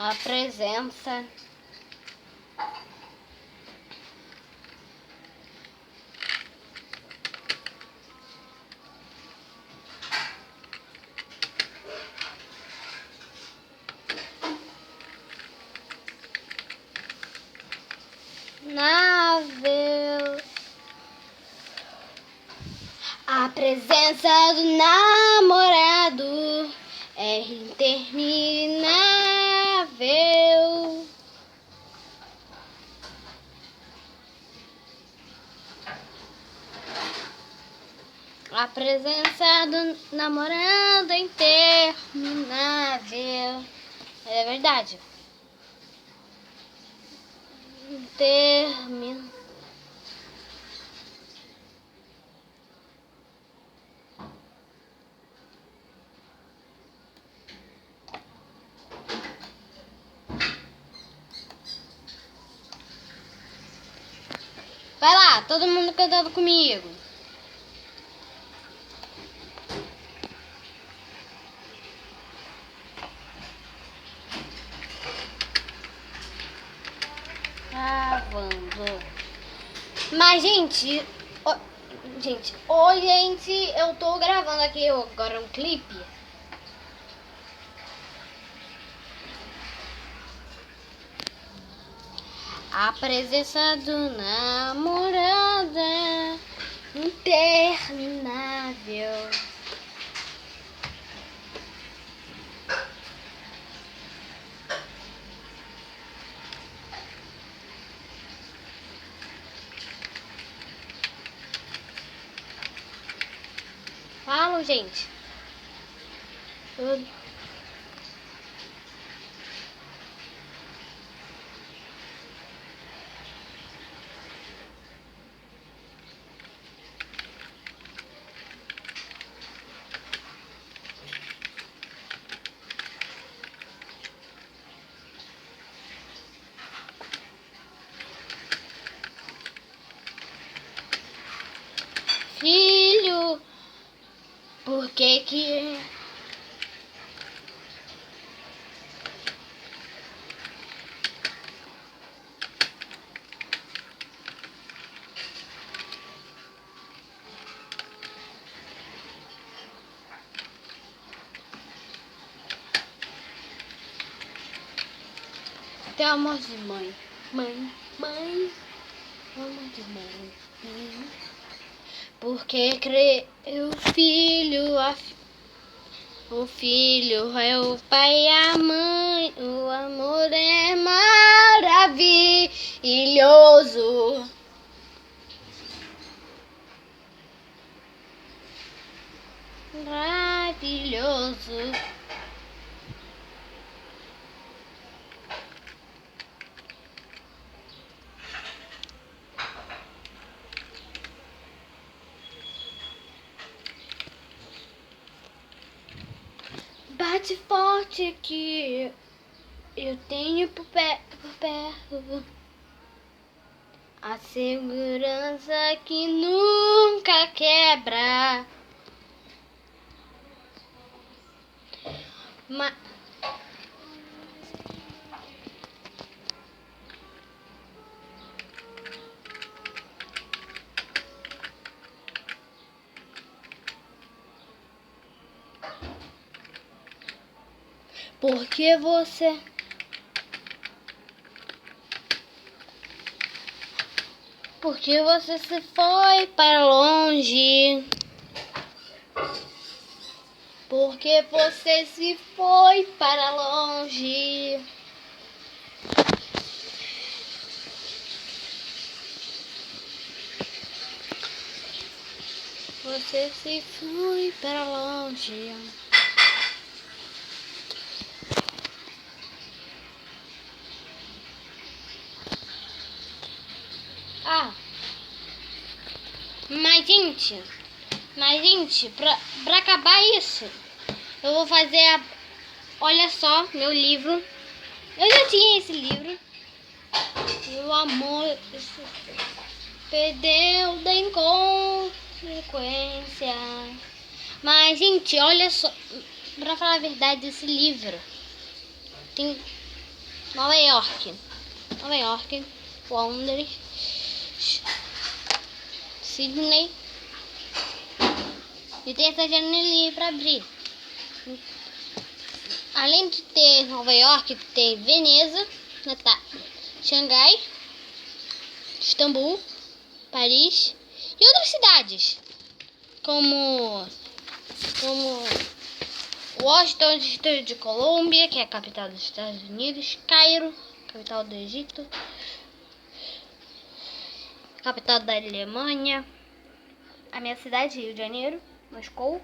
a presença a presença do namorado é interminável. A presença do namorado é interminável. É verdade. Vai lá, todo mundo cantando comigo. Gravando. Mas, gente, eu tô gravando aqui agora um clipe. A presença do namorado é interminável. Falo, gente. Filho, por que tem amor de mãe? Mãe, amor de mãe. Porque o filho é o pai e a mãe, o amor é maravilhoso. Maravilhoso. Bate forte que eu tenho por perto a segurança que nunca quebra. Porque você se foi para longe. Porque você se foi para longe. Você se foi para longe. Mas gente, pra acabar isso, eu vou fazer olha só, meu livro. Eu já tinha esse livro. Meu amor perdeu da inconsequência. Mas, gente, olha só, pra falar a verdade, esse livro tem Nova York, Londres, Sydney. E tem essa janelinha para abrir. Além de ter Nova York, tem Veneza, Xangai, Istambul, Paris e outras cidades, como Washington, Distrito de Colômbia, que é a capital dos Estados Unidos, Cairo, capital do Egito, capital da Alemanha, a minha cidade, Rio de Janeiro, Moscou,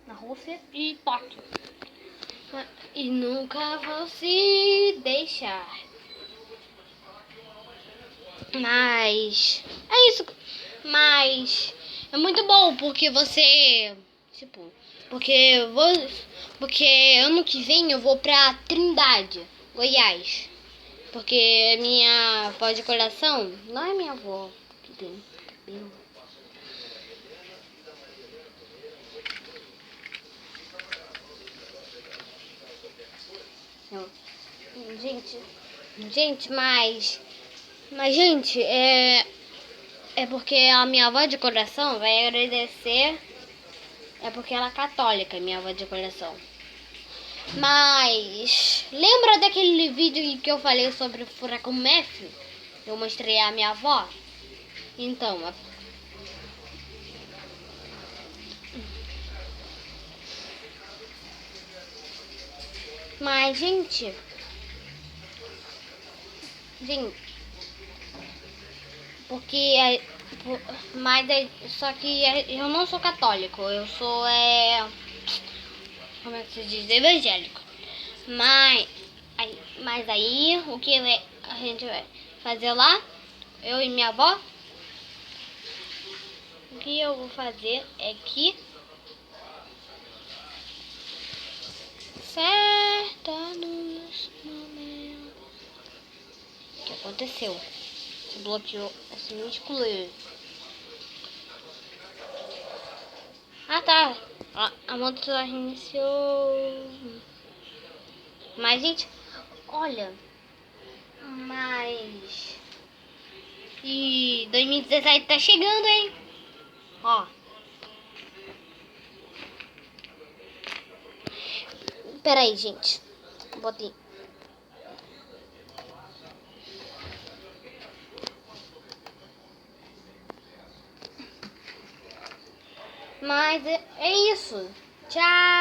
na Rússia, e Tóquio. E nunca vou se deixar. Mas é isso. Mas é muito bom porque você, porque ano que vem eu vou pra Trindade, Goiás. Porque minha avó de coração, não é minha avó que tem cabelo. Não. Gente, gente, é porque a minha avó de coração vai agradecer. É porque ela é católica, minha avó de coração. Mas lembra daquele vídeo que eu falei sobre o furacão Matthew? Eu mostrei a minha avó. Então, mas gente, porque só que eu não sou católico, eu sou como é que se diz, evangélico. Mas aí o que a gente vai fazer lá, eu e minha avó, o que eu vou fazer é que certa nos momentos. O que aconteceu? Se bloqueou, se me excluiu. Ah tá, a moto reiniciou. Mas gente, olha, e 2017 tá chegando, hein? Ó. Pera aí, gente. Botei. Mas é isso. Tchau.